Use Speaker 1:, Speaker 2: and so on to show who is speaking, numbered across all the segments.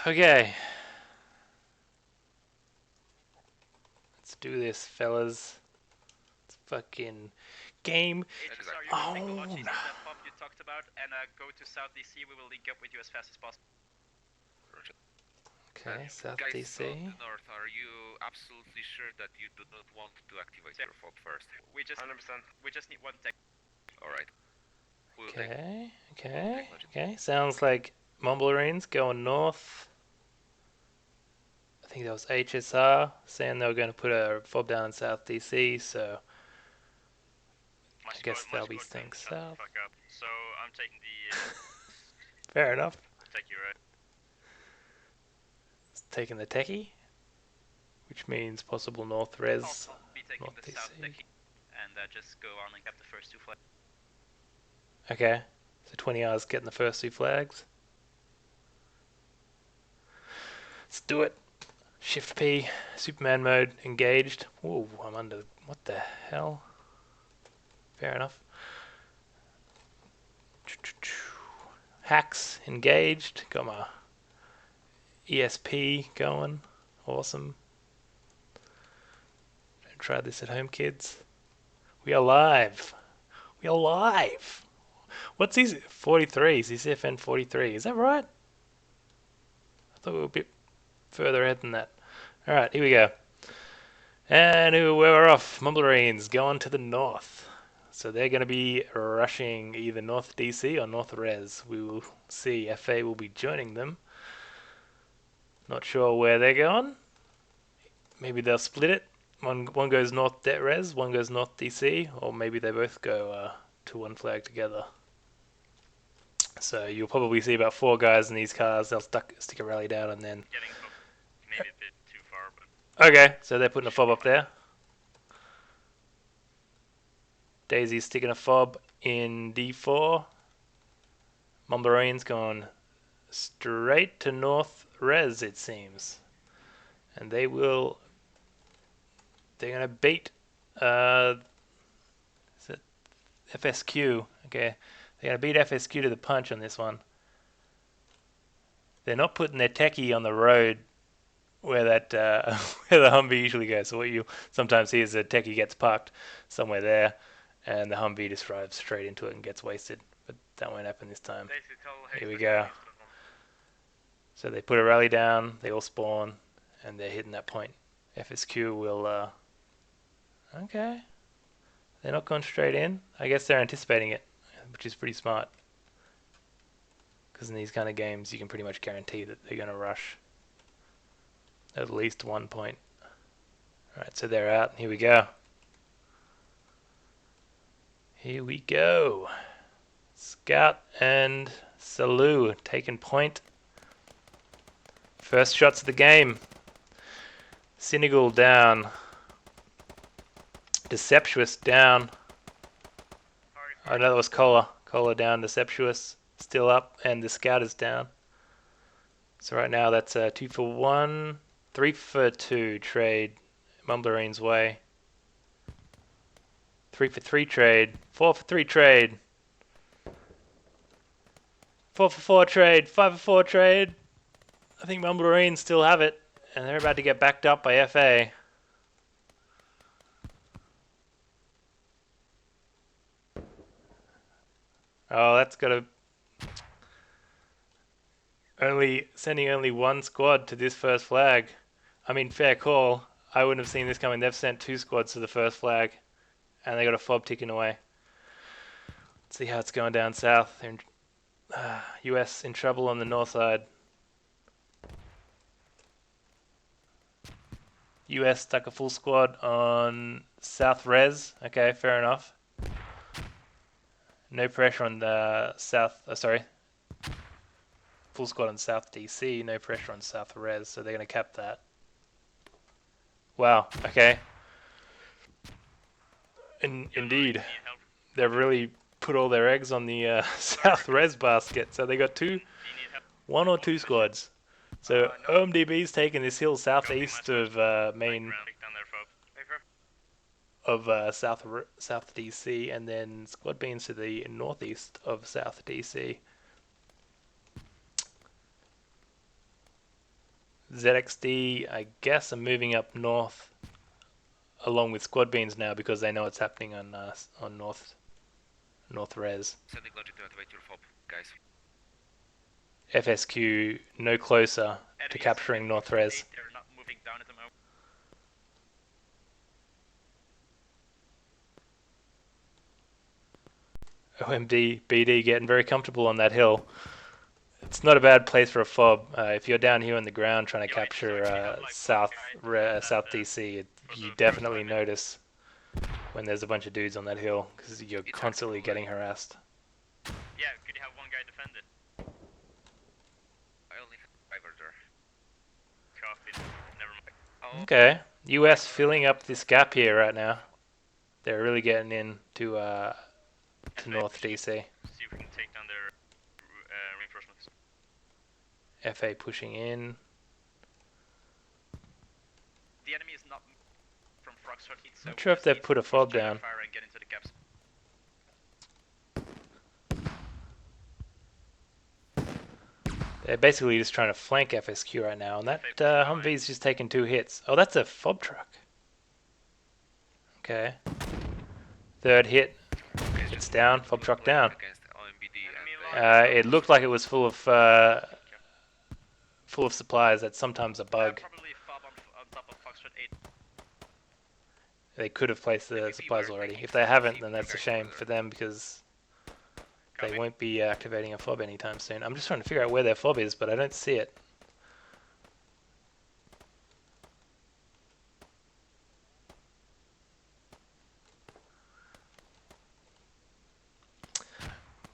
Speaker 1: Okay. Let's do this, fellas. It's fucking game.
Speaker 2: Oh. Take the logic of that pop you talked about and go to South DC. We will link up with you as fast as possible.
Speaker 1: Okay, South
Speaker 3: guys
Speaker 1: DC.
Speaker 3: on the north, are you absolutely sure that you do not want to activate your fob first?
Speaker 2: We just 100%. We just need one tech.
Speaker 3: Alright.
Speaker 1: Okay. Sounds like Mumblerines going north. I think that was HSR saying they were going to put a fob down in South DC, so I guess they'll be staying south.
Speaker 2: So I'm taking the.
Speaker 1: Fair enough.
Speaker 2: Take you right.
Speaker 1: It's taking the techie, which means possible north res.
Speaker 2: I'll be taking
Speaker 1: north
Speaker 2: the
Speaker 1: DC.
Speaker 2: south techie and just go on and get the first 2 flags.
Speaker 1: Okay, so 20 hours getting the first 2 flags. Let's do it. Shift P, Superman mode engaged. Whoa, I'm under. What the hell? Fair enough. Hacks engaged. Got my ESP going. Awesome. Don't try this at home, kids. We are live. We are live. What's these? 43. CCFN 43. Is that right? I thought we were a bit further ahead than that. Alright, here we go. And we're off. Mumblerines going to the north. So they're going to be rushing either North DC or North Res. We will see. FA will be joining them. Not sure where they're going. Maybe they'll split it. One goes North Res, one goes North DC, or maybe they both go to one flag together. So you'll probably see about 4 guys in these cars. They'll stick a rally down and then.
Speaker 2: Getting maybe a bit too far, but.
Speaker 1: Okay, so they're putting a fob up there. Daisy's sticking a fob in D4. Mumblerines going straight to North Res, it seems. And they're going to beat is it FSQ. Okay, they're going to beat FSQ to the punch on this one. They're not putting their techie on the road where that where the Humvee usually goes. So what you sometimes see is the techie gets parked somewhere there, and the Humvee just drives straight into it and gets wasted. But that won't happen this time. Here we go. So they put a rally down, they all spawn, and they're hitting that point. FSQ will, okay. They're not going straight in. I guess they're anticipating it, which is pretty smart. Because in these kind of games, you can pretty much guarantee that they're going to rush at least 1 point. Alright, so they're out. Here we go. Here we go. Scout and Salu taking point. First shots of the game. Senegal down. Deceptuous down. Oh no, that was Cola. Cola down. Deceptuous still up, and the Scout is down. So right now that's a 2 for 1, 3 for 2 trade. Mumblerines way. 3 for 3 trade. 4 for 3 trade. 4 for 4 trade. 5 for 4 trade. I think Mumblerines still have it, and they're about to get backed up by FA. Oh, that's got to sending only 1 squad to this first flag. I mean, fair call. I wouldn't have seen this coming. They've sent 2 squads to the first flag, and they got a fob ticking away. Let's see how it's going down south. They're in, US in trouble on the north side. US stuck a full squad on South Res. Okay, fair enough. No pressure on the South. Full squad on South DC. No pressure on South Res, so they're going to cap that. Wow. Okay. Indeed, they've really put all their eggs on the South Res basket. So they got 1 or 2 squads. So OMDB's taking this hill southeast of South DC, and then Squad Beans to the northeast of South DC. ZXD, I guess, are moving up north along with squad beans now because they know what's happening on north res.
Speaker 3: Sending logic to activate your fob, guys.
Speaker 1: FSQ no closer to
Speaker 2: Enemies
Speaker 1: capturing
Speaker 2: in
Speaker 1: north
Speaker 2: Foxtrot
Speaker 1: res.
Speaker 2: 8, they're not moving down at the moment.
Speaker 1: OMD BD getting very comfortable on that hill. It's not a bad place for a fob. If you're down here on the ground trying to capture south DC, you definitely notice when there's a bunch of dudes on that hill because you're constantly getting harassed.
Speaker 2: Yeah, could you have one guy defend it?
Speaker 3: I only have a driver there.
Speaker 2: Copy. Never mind.
Speaker 3: Oh,
Speaker 1: Okay, US filling up this gap here right now. They're really getting in to North DC.
Speaker 2: See if we can take down their reinforcements.
Speaker 1: FA pushing in.
Speaker 2: The enemy is not from Foxtrot 8, so
Speaker 1: Not sure if they've put a fob down.
Speaker 2: fire and get into the gaps.
Speaker 1: They're basically just trying to flank FSQ right now, and that Humvee's just taken 2 hits. Oh, that's a fob truck. Okay. 3rd hit. It's down. Fob truck down. It looked like it was full of supplies. That's sometimes a bug.
Speaker 2: Probably fob on top of Foxtrot 8.
Speaker 1: They could have placed the supplies already. If they haven't, then that's a shame for them because they won't be activating a fob anytime soon. I'm just trying to figure out where their fob is, but I don't see it.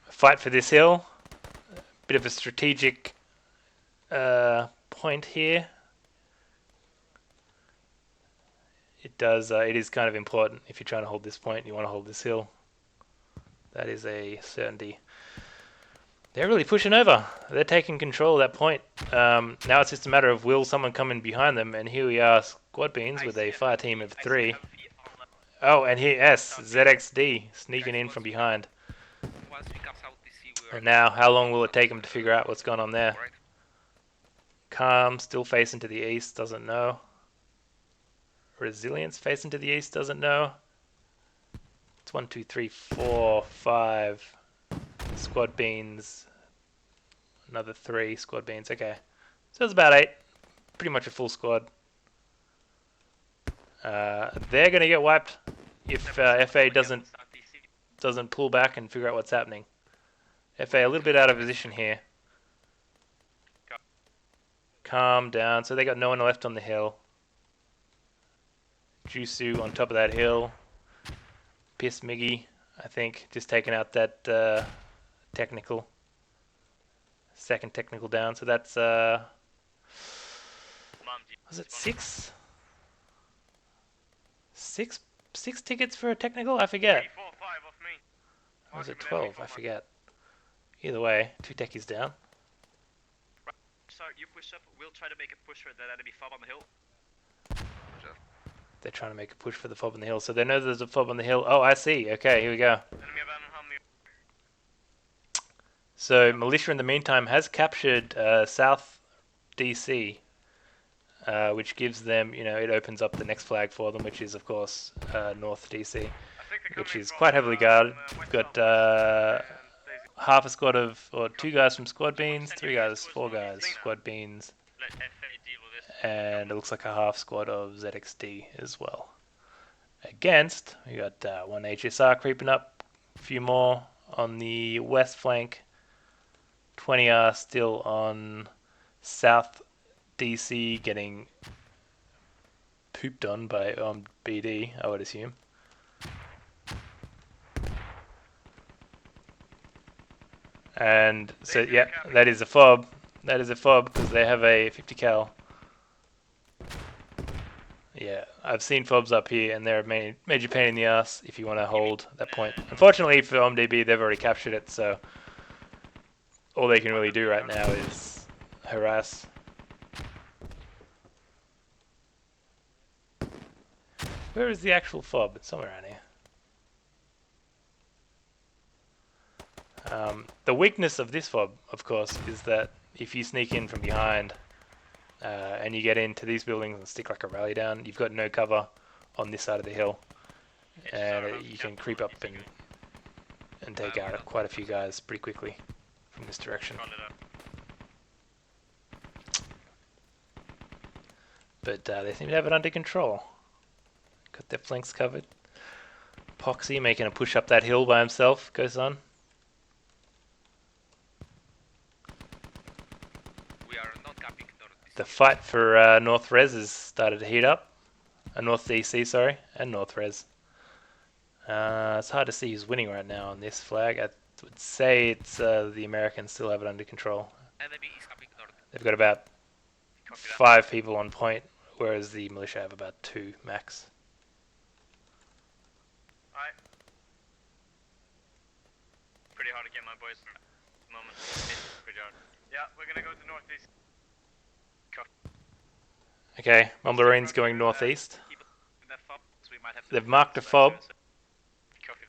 Speaker 1: Fight for this hill. Bit of a strategic point here. It is kind of important if you're trying to hold this point. You want to hold this hill. That is a certainty. They're really pushing over. They're taking control of that point. Now it's just a matter of will someone come in behind them, and here we are, Squad Beans with a fire team of 3. Oh, and here, yes, ZXD sneaking in from behind. And now, how long will it take them to figure out what's going on there? Calm, still facing to the east, doesn't know. Resilience facing to the east, doesn't know. It's 1, 2, 3, 4, 5 Squad Beans. Another 3 Squad Beans, okay. So it's about 8. Pretty much a full squad. They're going to get wiped if FA doesn't pull back and figure out what's happening. FA a little bit out of position here. Calm down. So they got no one left on the hill. Jusu on top of that hill. Piss Miggy, I think, just taking out that technical. 2nd technical down. So that's was it 6? 6 tickets for a technical? I forget.
Speaker 2: 3, 4, 5 off me.
Speaker 1: Or was it 12? I forget. Either way, 2 techies down.
Speaker 2: Right. So you push up, we'll try to make a push for that enemy fob on the hill.
Speaker 1: They're trying to make a push for the fob on the hill. So they know there's a fob on the hill. Oh, I see. Okay, here we go.
Speaker 2: Enemy abandoned how many?
Speaker 1: So Militia in the meantime has captured South DC, which gives them, it opens up the next flag for them, which is of course North DC, which is quite heavily guarded. We've got half a squad of, or 2 guys from Squad Beans, 3 guys, 4 guys, Squad Beans, and it looks like a half squad of ZXD as well. Against, we got 1 HSR creeping up, a few more on the west flank, 20R still on South DC getting pooped on by BD, I would assume. And so, yeah, that is a fob. That is a fob because they have a 50 cal. Yeah, I've seen fobs up here and they're a major pain in the ass if you want to hold that point. Unfortunately for OMDB, they've already captured it, so all they can really do right now is harass. Where is the actual fob? It's somewhere around here. The weakness of this fob, of course, is that if you sneak in from behind, and you get into these buildings and stick like a rally down, you've got no cover on this side of the hill, and you can creep up and take out quite a few guys pretty quickly from this direction. But they seem to have it under control. Got their flanks covered. Poxy making a push up that hill by himself. Goes on.
Speaker 3: We are not capping North DC.
Speaker 1: The fight for North Res has started to heat up. North DC, sorry, and North Res. It's hard to see who's winning right now on this flag. I would say it's the Americans still have it under control.
Speaker 3: Enemy is capping North.
Speaker 1: They've got about 5 people on point, whereas the militia have about 2 max.
Speaker 2: Alright. Pretty hard to get my boys at the moment. Pretty hard. Yeah, we're gonna go to northeast.
Speaker 1: Okay, Marines going northeast.
Speaker 2: Keep that fob, so we might have to
Speaker 1: They've marked a fob.
Speaker 2: Copy.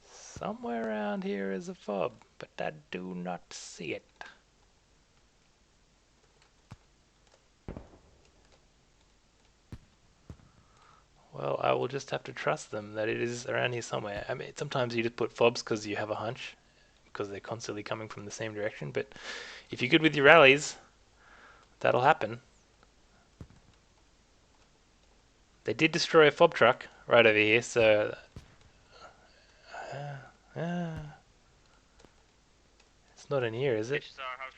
Speaker 1: Somewhere around here is a fob, but I do not see it. Well, I will just have to trust them that it is around here somewhere. I mean, sometimes you just put fobs because you have a hunch, because they're constantly coming from the same direction, but if you're good with your rallies, that'll happen. They did destroy a fob truck right over here, so... it's not in here, is it?
Speaker 2: How's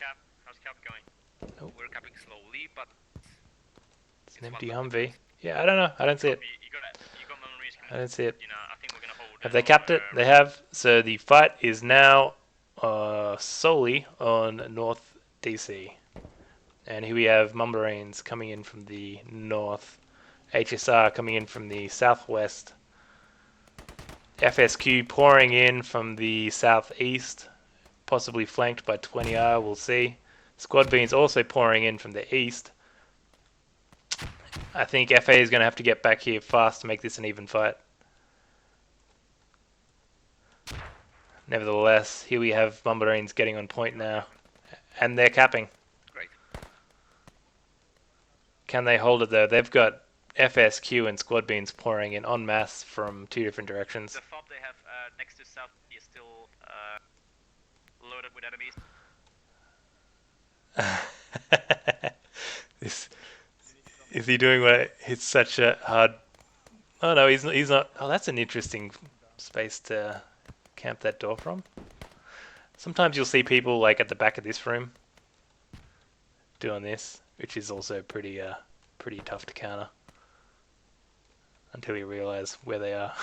Speaker 2: cap going?
Speaker 1: Nope.
Speaker 3: We're capping slowly, but
Speaker 1: It's an empty Humvee. Yeah, I don't know. I don't see it.
Speaker 2: You got memories coming.
Speaker 1: I don't see it.
Speaker 2: You know, I think we're gonna hold.
Speaker 1: Have they capped it? They have. So the fight is now solely on North DC. And here we have Marines coming in from the north, HSR coming in from the southwest, FSQ pouring in from the southeast, possibly flanked by 20R, we'll see. Squad Beans also pouring in from the east. I think FA is going to have to get back here fast to make this an even fight. Nevertheless, here we have Marines getting on point now. And they're capping.
Speaker 3: great.
Speaker 1: Can they hold it though? They've got FSQ and Squad Beans pouring in en masse from 2 different directions.
Speaker 2: The fob they have next to south is still loaded with enemies.
Speaker 1: This is he doing what? It's such a hard. Oh no, he's not. He's not. Oh, that's an interesting space to camp that door from. Sometimes you'll see people like at the back of this room doing this, which is also pretty tough to counter until you realize where they are.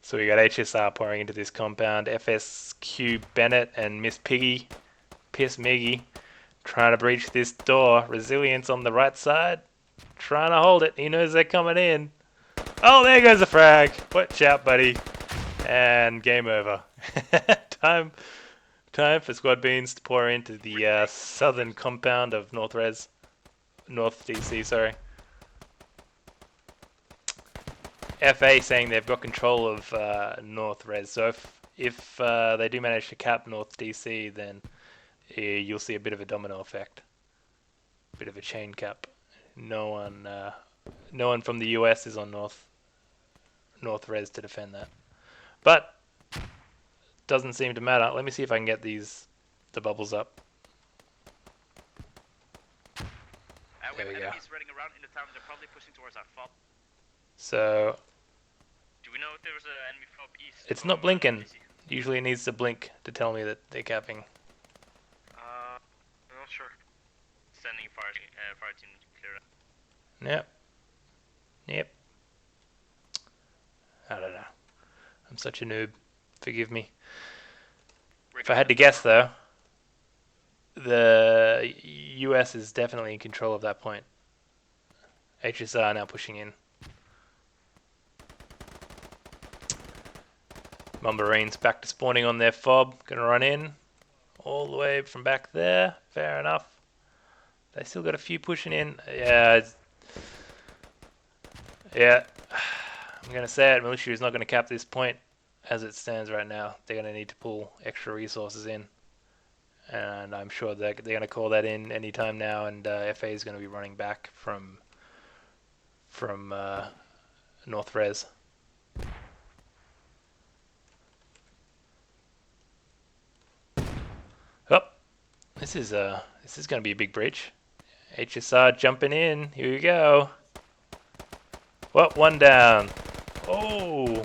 Speaker 1: So we got HSR pouring into this compound, FSQ Bennett and Miss Piggy, Piss Miggy, trying to breach this door. Resilience on the right side, trying to hold it. He knows they're coming in. Oh, there goes the frag. Watch out, buddy. And game over. Time for Squad Beans to pour into the southern compound of North DC, sorry. FA saying they've got control of North Res, so if they do manage to cap North DC, then you'll see a bit of a domino effect, a bit of a chain cap. No one from the US is on North Res to defend that, but doesn't seem to matter. Let me see if I can get the bubbles up.
Speaker 2: We
Speaker 1: There
Speaker 2: have
Speaker 1: we go.
Speaker 2: enemies running around in the town. They're probably pushing towards our fob.
Speaker 1: So
Speaker 2: Do we know if there was an enemy fob east?
Speaker 1: it's
Speaker 2: from,
Speaker 1: not blinking.
Speaker 2: DC?
Speaker 1: Usually it needs to blink to tell me that they're capping.
Speaker 2: I'm not sure. Sending fire team to clear it.
Speaker 1: Yep. I don't know. I'm such a noob. Forgive me. If I had to guess, though, the US is definitely in control of that point. HSR now pushing in. Marines back to spawning on their fob. Gonna run in all the way from back there. Fair enough. They still got a few pushing in. Yeah, Yeah, I'm going to say it. Militia is not going to cap this point as it stands right now. They're going to need to pull extra resources in. And I'm sure they're going to call that in anytime now. And FA is going to be running back from North Res. Oh, this is going to be a big breach. HSR jumping in. Here we go. What? One down. Oh,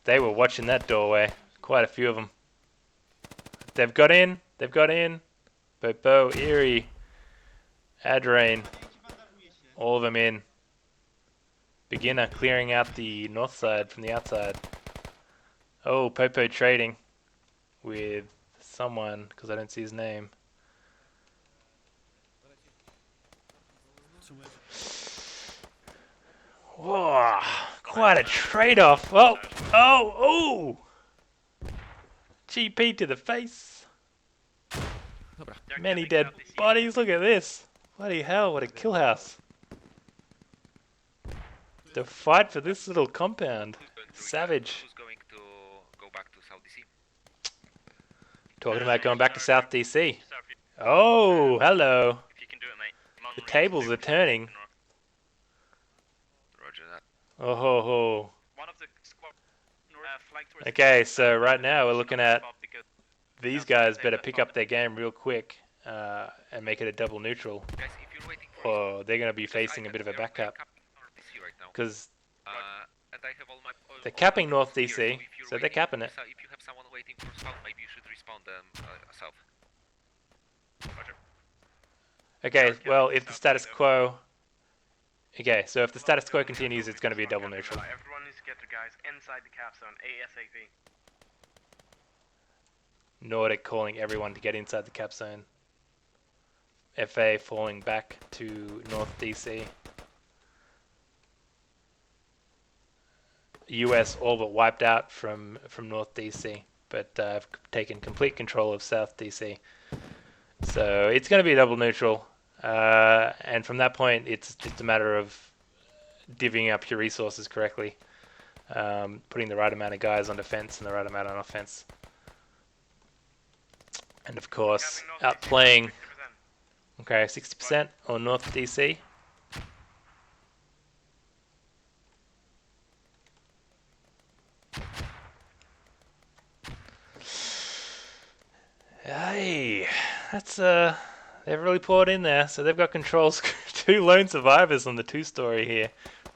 Speaker 1: they were watching that doorway. Quite a few of them. They've got in. They've got in. Popo, Erie, Adrain. All of them in. Beginner clearing out the north side from the outside. Oh, Popo trading with someone because I don't see his name. Whoa, quite a trade-off. Oh, oh, oh! GP to the face. Many dead bodies. Look at this. Bloody hell, what a kill house. The fight for this little compound. Savage.
Speaker 3: Who's going to go back to South DC?
Speaker 1: Talking about going back to South DC. Oh, hello.
Speaker 2: If you can do it, mate.
Speaker 1: The tables are turning.
Speaker 3: Roger that.
Speaker 1: Oh ho ho.
Speaker 2: One of the squad flank towards
Speaker 1: Okay, so right now we're looking at these guys better pick up their game real quick and make it a double neutral.
Speaker 3: Guys, if you're waiting for
Speaker 1: Or they're going to be facing a bit of a backup. Because
Speaker 3: and I have all my,
Speaker 1: they're capping North
Speaker 3: here,
Speaker 1: DC,
Speaker 3: if you're
Speaker 1: so they're
Speaker 3: waiting
Speaker 1: capping it.
Speaker 3: If you have someone waiting for south, maybe you should respawn them south.
Speaker 2: Roger.
Speaker 1: Okay, well, if the status quo... Okay, so if the status quo continues, it's going to be a double neutral.
Speaker 2: Everyone needs to get their guys inside the cap zone ASAP.
Speaker 1: Nordic calling everyone to get inside the cap zone. FA falling back to North DC. US all but wiped out from North DC, but have taken complete control of South DC. So it's going to be a double neutral, and from that point, it's just a matter of divvying up your resources correctly, putting the right amount of guys on defense and the right amount on offense, and of course, outplaying. Okay, 60% on North DC. Hey, that's they've really poured in there. So they've got controls. 2 lone survivors on the 2-story here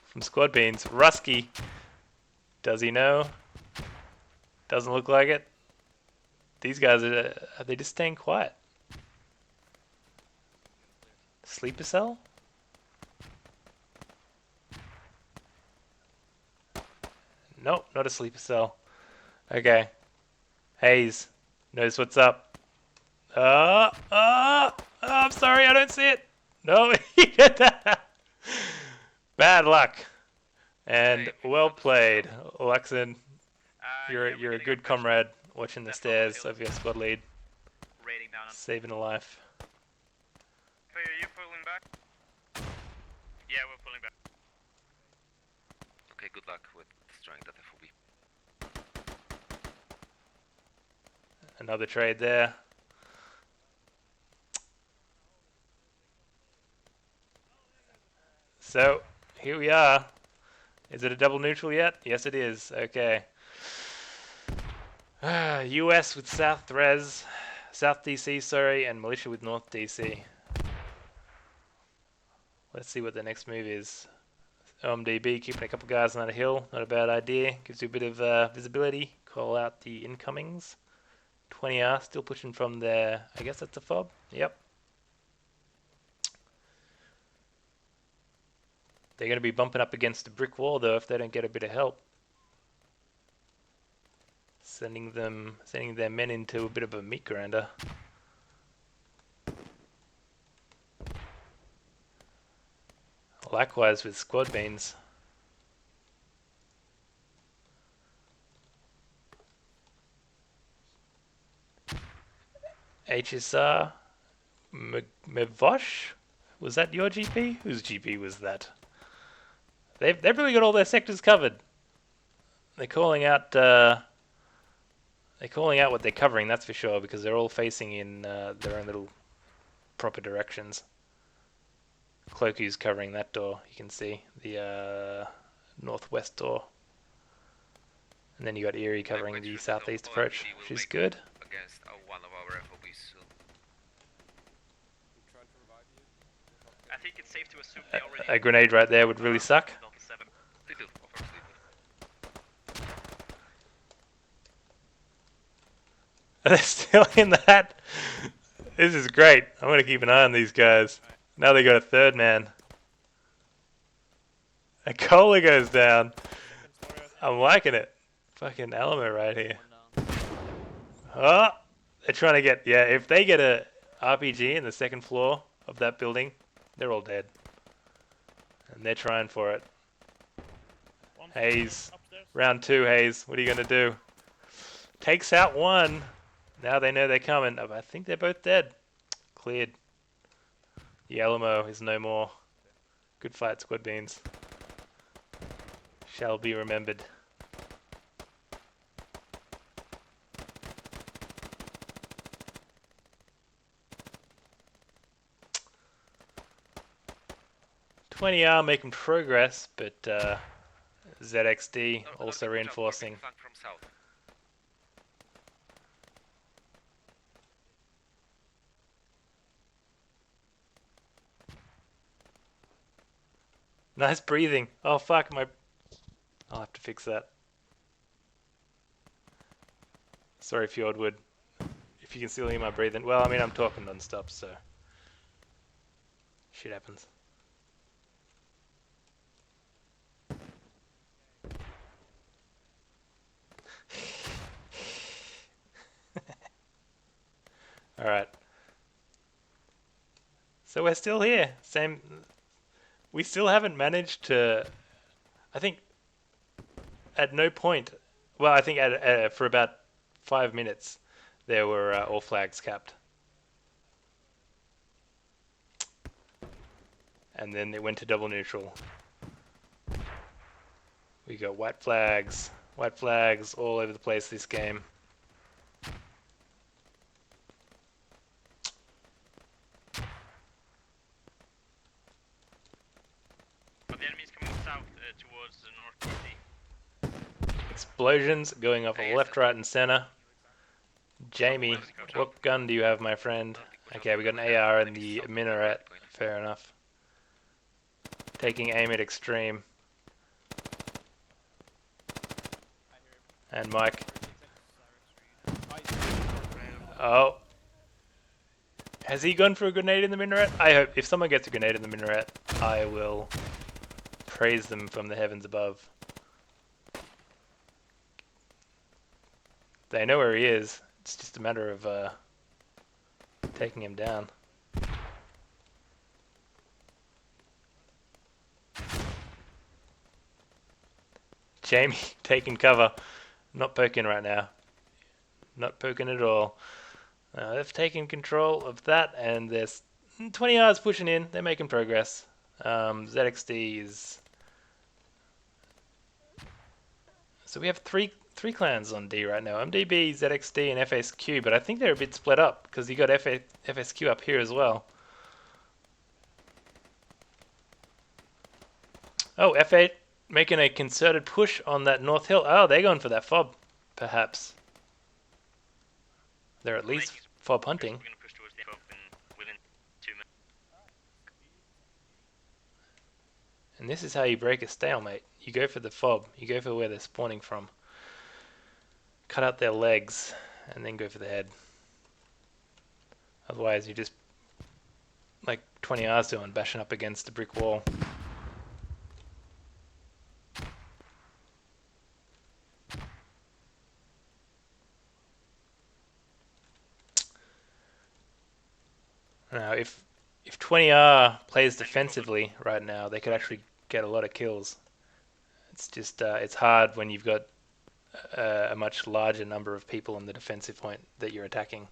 Speaker 1: from Squad Beans. Rusky, does he know? Doesn't look like it. These guys are they just staying quiet? Sleeper cell? Nope, not a sleeper cell. Okay, Haze knows what's up. I'm sorry, I don't see it. No, he did that. Bad luck. And well played, Luxon. You're a good comrade, watching the stairs of your squad lead, saving a life.
Speaker 2: Are you pulling back? Yeah, we're pulling back.
Speaker 3: Okay, good luck with destroying that FOB.
Speaker 1: Another trade there. So, here we are. Is it a double neutral yet? Yes, it is. Okay. US with South DC, sorry, and Militia with North DC. Let's see what the next move is. OMDB keeping a couple guys on that hill. Not a bad idea. Gives you a bit of visibility. Call out the incomings. 20R still pushing from there. I guess that's a fob. Yep. They're going to be bumping up against a brick wall though if they don't get a bit of help. Sending their men into a bit of a meat grinder. Likewise with Squad Beans. HSR Mevosh? Was that your GP? Whose GP was that? They've really got all their sectors covered. They're calling out what they're covering, that's for sure, because they're all facing in their own little proper directions. Cloaky's covering that door, you can see, the northwest door. And then you got Erie covering the southeast approach, which is good.
Speaker 3: Against one of our FOBs soon.
Speaker 2: I think it's safe to assume they already...
Speaker 1: A grenade right there would really suck.
Speaker 3: They do, of course they do.
Speaker 1: They're still in that. This is great. I'm going to keep an eye on these guys. Now they got a third man. A cola goes down. I'm liking it. Fucking Alamo right here. Oh, they're trying to get... Yeah, if they get a RPG in the second floor of that building, they're all dead. And they're trying for it. Haze. Round 2, Haze. What are you going to do? Takes out one. Now they know they're coming. Oh, I think they're both dead. Cleared. The Alamo is no more. Good fight, Squad Beans. Shall be remembered. .20R making progress, but ZXD also reinforcing.
Speaker 3: From south.
Speaker 1: Nice breathing. Oh fuck, I'll have to fix that. Sorry, Fjordwood. If you can still hear my breathing. Well, I mean, I'm talking non-stop, so... Shit happens. Alright. So we're still here. Same... We still haven't managed to... I think... At no point... Well, I think for about 5 minutes, there were all flags capped. And then it went to double neutral. We got white flags all over the place this game.
Speaker 2: But the enemy's coming south towards the north.
Speaker 1: Explosions going off left, right, and center. Jamie, what gun do you have, my friend? Okay, we got an AR in the minaret. Fair enough. Taking aim at extreme. And Mike. Oh. Has he gone for a grenade in the minaret? I hope, if someone gets a grenade in the minaret, I will praise them from the heavens above. They know where he is. It's just a matter of taking him down. Jamie taking cover. Not poking right now. Not poking at all. They've taken control of that, and there's 20 yards pushing in. They're making progress. ZXD is... So we have three clans on D right now. MDB, ZXD, and FSQ, but I think they're a bit split up, because you got FSQ up here as well. Oh, F8 making a concerted push on that North Hill. Oh, they're going for that fob, perhaps. They're at least fob hunting.
Speaker 2: We're going to push towards the fob within 2 minutes.
Speaker 1: And this is how you break a stalemate. You go for the fob. You go for where they're spawning from. Cut out their legs, and then go for the head. Otherwise, you just, like 20R's doing, bashing up against a brick wall. Now, if 20R plays defensively right now, they could actually get a lot of kills. It's just it's hard when you've got a much larger number of people on the defensive point that you're attacking.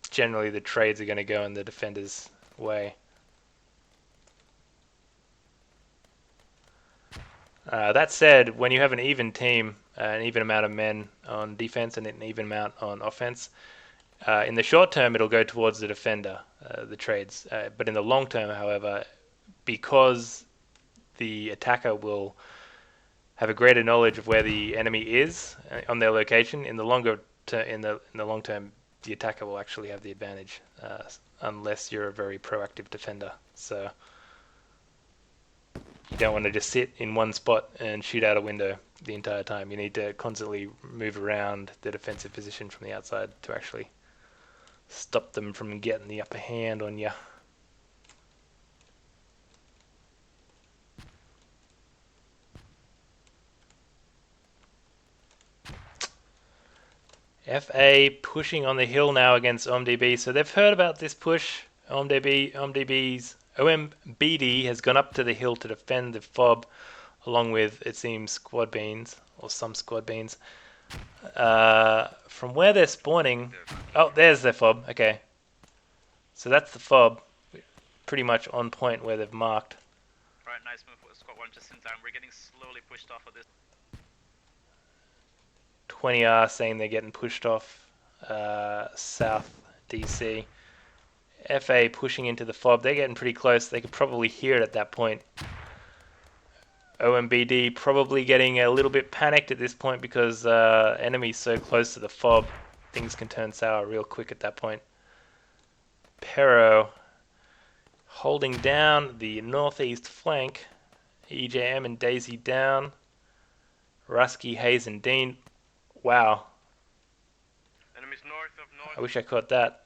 Speaker 1: Generally, the trades are going to go in the defender's way. That said, when you have an even team, an even amount of men on defense and an even amount on offense, in the short term it'll go towards the defender, the trades. But in the long term, however, because the attacker will have a greater knowledge of where the enemy is on their location, in the long term, the attacker will actually have the advantage, unless you're a very proactive defender. So you don't want to just sit in one spot and shoot out a window the entire time. You need to constantly move around the defensive position from the outside to actually stop them from getting the upper hand on you. FA pushing on the hill now against OMDB. So they've heard about this push. OMBD has gone up to the hill to defend the fob, along with, it seems, squad beans, or some squad beans. From where they're spawning... Oh, there's their fob. Okay. So that's the fob. Pretty much on point where they've marked.
Speaker 2: Right, nice move for squad 1 just in time. We're getting slowly pushed off of this.
Speaker 1: 20R saying they're getting pushed off South DC. FA pushing into the fob. They're getting pretty close. They could probably hear it at that point. OMBD probably getting a little bit panicked at this point because enemy's so close to the fob. Things can turn sour real quick at that point. Pero holding down the northeast flank. EJM and Daisy down. Rusky, Haze and Dean. Wow.
Speaker 2: Enemies north of north.
Speaker 1: I wish I caught that.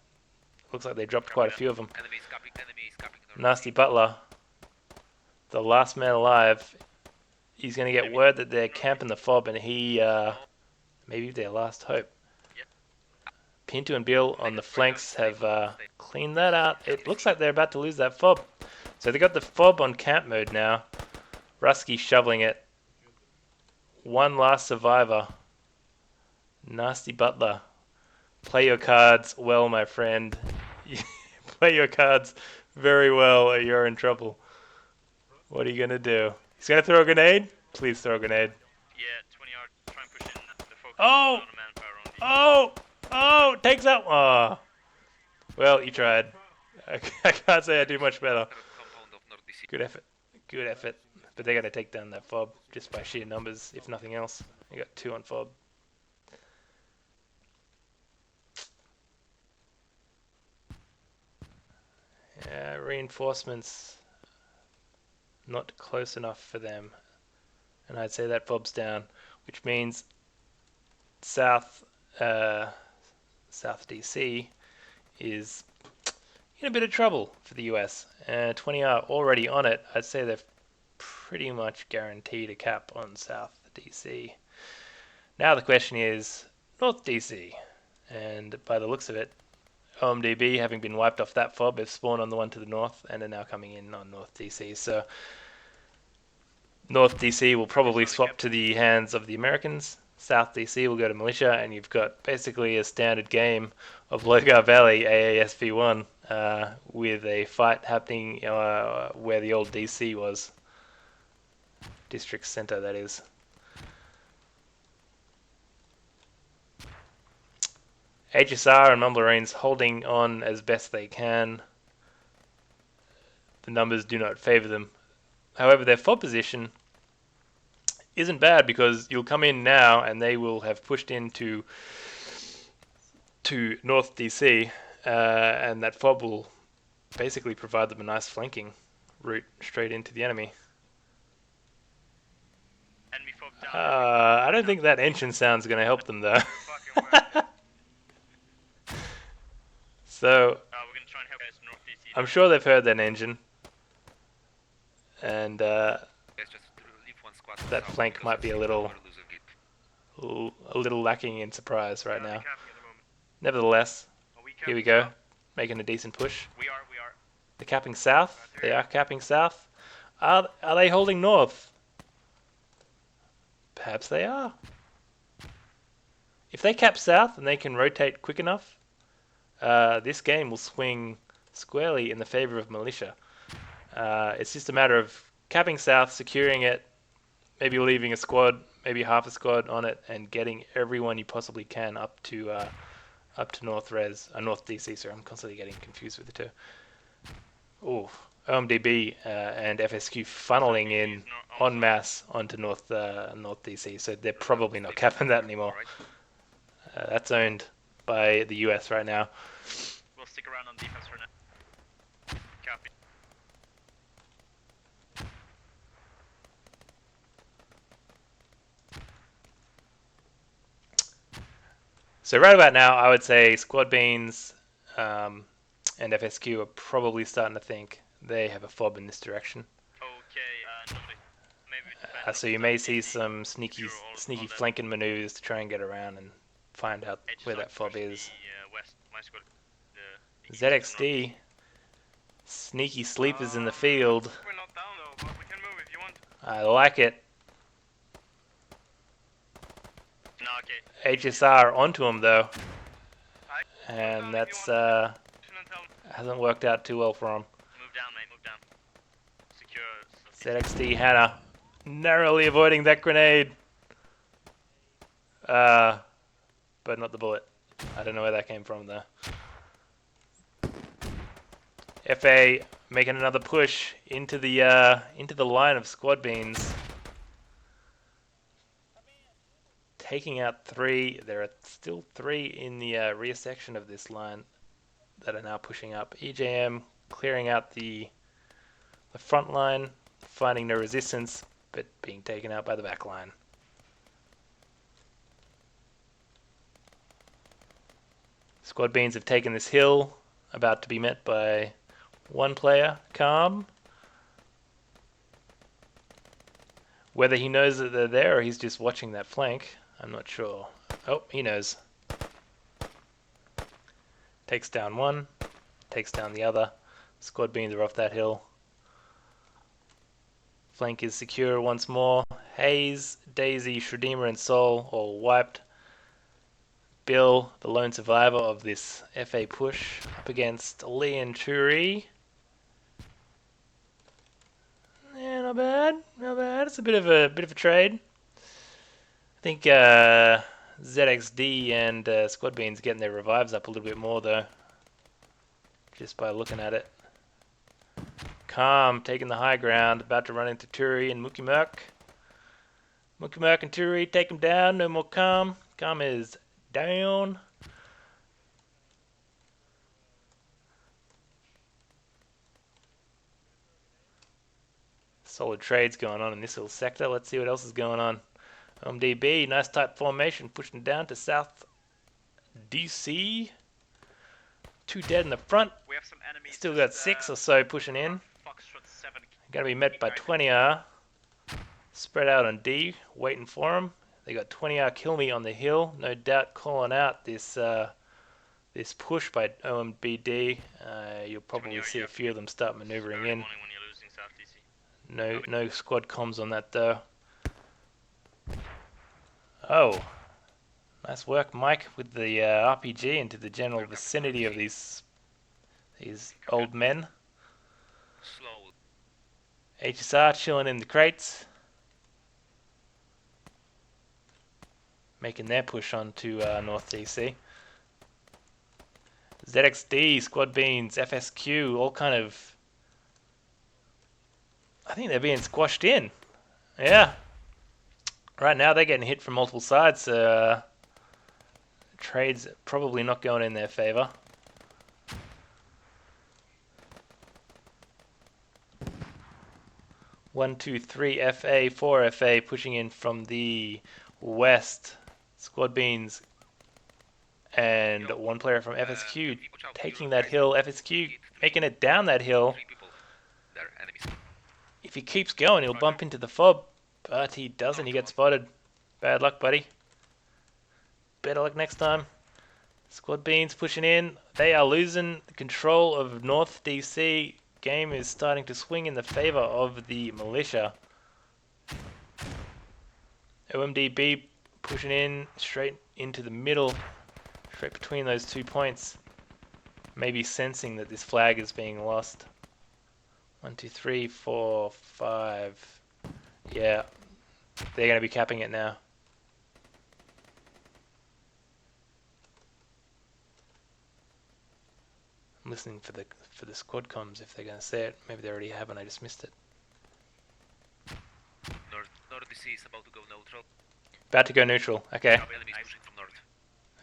Speaker 1: Looks like they dropped quite a few of them.
Speaker 3: Enemies capping
Speaker 1: Nasty Butler, the last man alive. He's going to get word that they're camping the fob, and he maybe their last hope. Pinto and Bill on the flanks have cleaned that out. It looks like they're about to lose that fob. So they got the fob on camp mode now. Rusky shoveling it. One last survivor. Nasty Butler. Play your cards well, my friend. Play your cards very well or you're in trouble. What are you going to do? He's going to throw a grenade? Please throw a grenade.
Speaker 2: Yeah, 20R, try and push in the focus
Speaker 1: Oh!
Speaker 2: on the manpower on the...
Speaker 1: Oh! Takes out. Oh. Well, you tried. I can't say I do much better. Good effort. Good effort. But they're going to take down that fob just by sheer numbers, if nothing else. You got 2 on fob. Yeah, reinforcements not close enough for them. And I'd say that fob's down, which means South DC is in a bit of trouble for the US. 20 are already on it. I'd say they're pretty much guaranteed a cap on South DC. Now the question is North DC. And by the looks of it, OMDB, having been wiped off that fob, have spawned on the one to the north and are now coming in on North DC. So North DC will probably swap to the hands of the Americans. South DC will go to militia, and you've got basically a standard game of Logar Valley AASV1 with a fight happening where the old DC was. District Center, that is. HSR and Mumblerains holding on as best they can. The numbers do not favour them. However, their fob position isn't bad because you'll come in now and they will have pushed into North DC, and that fob will basically provide them a nice flanking route straight into the enemy.
Speaker 2: Enemy fob down.
Speaker 1: I don't think that engine sound's going to help them though. So
Speaker 2: we're going to try and help guys North DC.
Speaker 1: I'm sure they've heard that engine, and that flank might be a little lacking in surprise right now. Nevertheless, here we go, making a decent push.
Speaker 2: We are.
Speaker 1: They're capping south. They are capping south. Are they holding north? Perhaps they are. If they cap south and they can rotate quick enough, this game will swing squarely in the favor of militia. It's just a matter of capping south, securing it, maybe leaving a squad, maybe half a squad on it, and getting everyone you possibly can up to North DC. Sorry, I'm constantly getting confused with the two. Ooh, OMDB and FSQ funneling in en masse onto North DC, so they're probably not capping that anymore. That's owned by the US right now.
Speaker 2: We'll stick around on defense for now. Copy.
Speaker 1: So right about now, I would say Squad Beans and FSQ are probably starting to think they have a fob in this direction.
Speaker 2: Okay,
Speaker 1: So you may see some sneaky flanking maneuvers to try and get around and find out where that fob is. ZXD, sneaky sleepers in the field.
Speaker 2: We're not down though, but we can move if you want.
Speaker 1: I like it.
Speaker 2: No, okay.
Speaker 1: HSR onto him though, and that's hasn't worked out too well for him.
Speaker 2: Move down, mate. Move down. Secure.
Speaker 1: ZXD Hannah narrowly avoiding that grenade, but not the bullet. I don't know where that came from though. FA making another push into the line of Squad Beans. Taking out 3. There are still 3 in the rear section of this line that are now pushing up. EJM clearing out the front line, finding no resistance, but being taken out by the back line. Squad Beans have taken this hill, about to be met by one player, Calm. Whether he knows that they're there or he's just watching that flank, I'm not sure. Oh, he knows. Takes down one, takes down the other. Squad Beans are off that hill. Flank is secure once more. Haze, Daisy, Shredima, and Sol all wiped. Bill, the lone survivor of this FA push, up against Lee and Turi. Yeah, not bad, not bad. It's a bit of a trade. I think ZXD and Squad Beans getting their revives up a little bit more though, just by looking at it. Calm taking the high ground, about to run into Turi and Mookie Merc. Mookie Merc and Turi take him down. No more Calm. Calm is down. Solid trades going on in this little sector. Let's see what else is going on. DB, nice tight formation, pushing down to South DC. 2 dead in the front.
Speaker 2: We have some enemies.
Speaker 1: Still got 6 or so pushing in. Going to be met by 20R. Spread out on D, waiting for him. They got 20R kill me on the hill. No doubt calling out this this push by OMBD. You'll probably see a few of them start maneuvering in. No squad comms on that though. Oh, nice work, Mike, with the RPG into the general vicinity of these old men. HSR chilling in the crates, making their push onto North DC. ZXD, Squad Beans, FSQ, all kind of, I think they're being squashed in. Yeah. Right now they're getting hit from multiple sides. Trades probably not going in their favor. One, two, three FA, 4 FA pushing in from the west. Squad Beans and one player from FSQ taking that hill. FSQ making it down that hill. If he keeps going, he'll bump into the fob, but he doesn't. He gets spotted. Bad luck, buddy. Better luck next time. Squad Beans pushing in. They are losing control of North DC. Game is starting to swing in the favor of the militia. OMDB pushing in straight into the middle, straight between those 2 points. Maybe sensing that this flag is being lost. 1, 2, 3, 4, 5. Yeah. They're going to be capping it now. I'm listening for the squad comms if they're going to say it. Maybe they already have and I just missed it.
Speaker 3: North DC is about to go neutral.
Speaker 1: About to go neutral. Okay.
Speaker 3: Enemies pushing from north.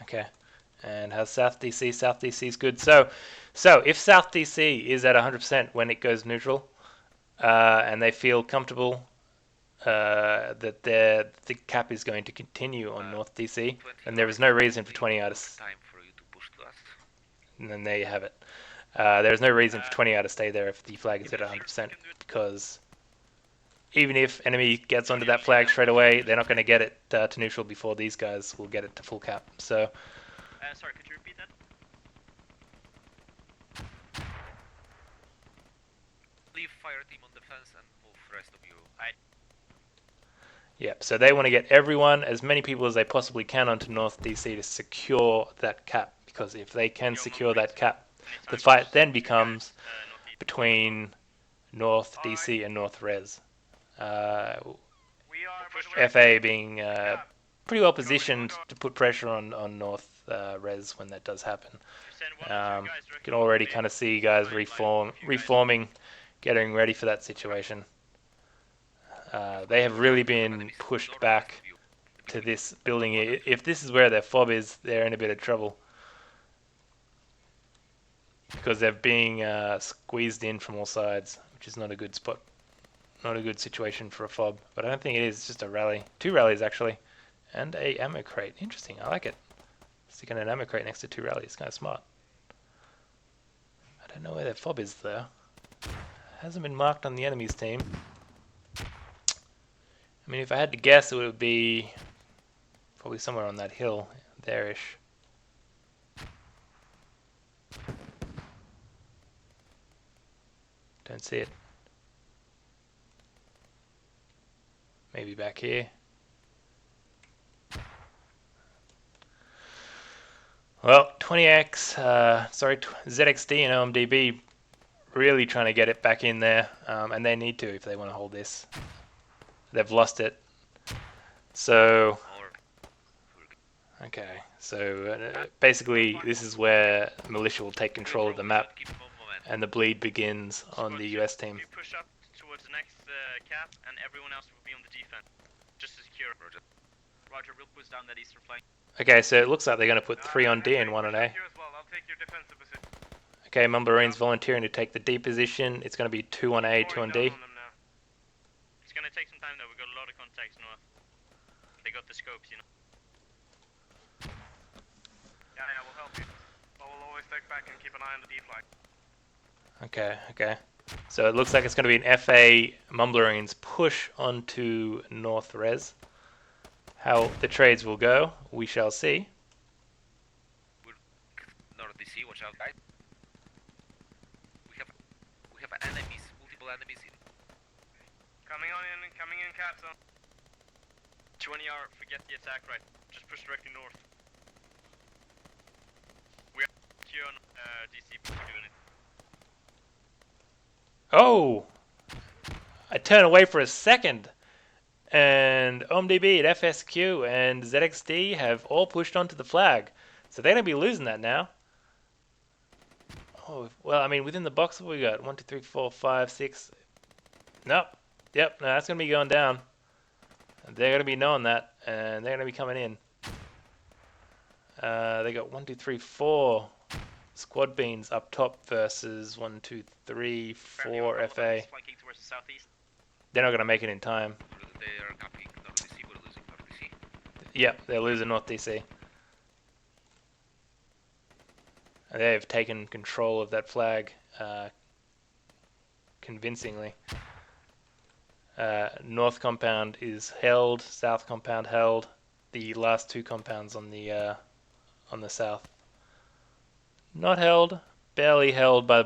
Speaker 1: Okay. And how's South DC? South DC is good. So if South DC is at 100% when it goes neutral, and they feel comfortable that the cap is going to continue on North DC, and there is no reason for 20 artists.
Speaker 3: Time for you to push to us.
Speaker 1: And then there you have it. There's no reason for 20 to stay there if the flag is at 100%, because even if enemy gets onto that flag straight away, they're not going to get it to neutral before these guys will get it to full cap. So.
Speaker 2: Sorry, could you repeat that?
Speaker 3: Leave fire team on defense and move rest of you.
Speaker 1: Yeah, so they want to get everyone, as many people as they possibly can onto North DC to secure that cap, because if they can secure that cap, the fight then becomes between North DC and North Res. FA being pretty well positioned to put pressure on North Res when that does happen. You can already kind of see guys reforming, getting ready for that situation. They have really been pushed back to this building. If this is where their fob is, they're in a bit of trouble, because they're being squeezed in from all sides, which is not a good spot. Not a good situation for a fob, but I don't think it is. It's just a rally. 2 rallies, actually. And a ammo crate. Interesting, I like it. Sticking an ammo crate next to 2 rallies. Kind of smart. I don't know where their fob is, though. Hasn't been marked on the enemy's team. I mean, if I had to guess, it would be probably somewhere on that hill, there-ish. Don't see it. Maybe back here. Well, 20X, ZXD and OMDB really trying to get it back in there, and they need to if they want to hold this. They've lost it. So, okay, so basically this is where militia will take control of the map, and the bleed begins on the US team.
Speaker 2: You push up towards the next cap, and everyone else will be on the defense, just to secure. Roger, we'll push down that eastern flank.
Speaker 1: Okay, so it looks like they're going to put 3 on D and 1 on A. Okay, Mumblerine's volunteering to take the D position. It's going to be 2 on A, 2 on D.
Speaker 2: It's going to take some time though, we got a lot of contacts north. They got the scopes, you know. Yeah, we'll help you. But we'll always take back and keep an eye on the D flag.
Speaker 1: Okay. So it looks like it's going to be an FA Mumblerine's push onto North Res. How the trades will go, we shall see.
Speaker 3: North DC, watch out, guys. We have enemies, multiple enemies in.
Speaker 2: Coming in, caps on. 20R, forget the attack right. Just push directly north. We are here on DC doing it.
Speaker 1: Oh! I turn away for a second. And OMDB at FSQ and ZXD have all pushed onto the flag. So they're going to be losing that now. Oh, well, I mean, within the box, what we got? 1, 2, 3, 4, 5, 6. Nope. Yep, no, that's going to be going down. They're going to be knowing that, and they're going to be coming in. They got 1, 2, 3, 4 squad beans up top versus 1, 2, 3, 4 FA. They're not going to make it in time.
Speaker 3: They are capping North DC, we're losing North DC.
Speaker 1: Yep, they're losing North DC. And they've taken control of that flag convincingly. North compound is held, South compound held. The last 2 compounds on the south not held, barely held by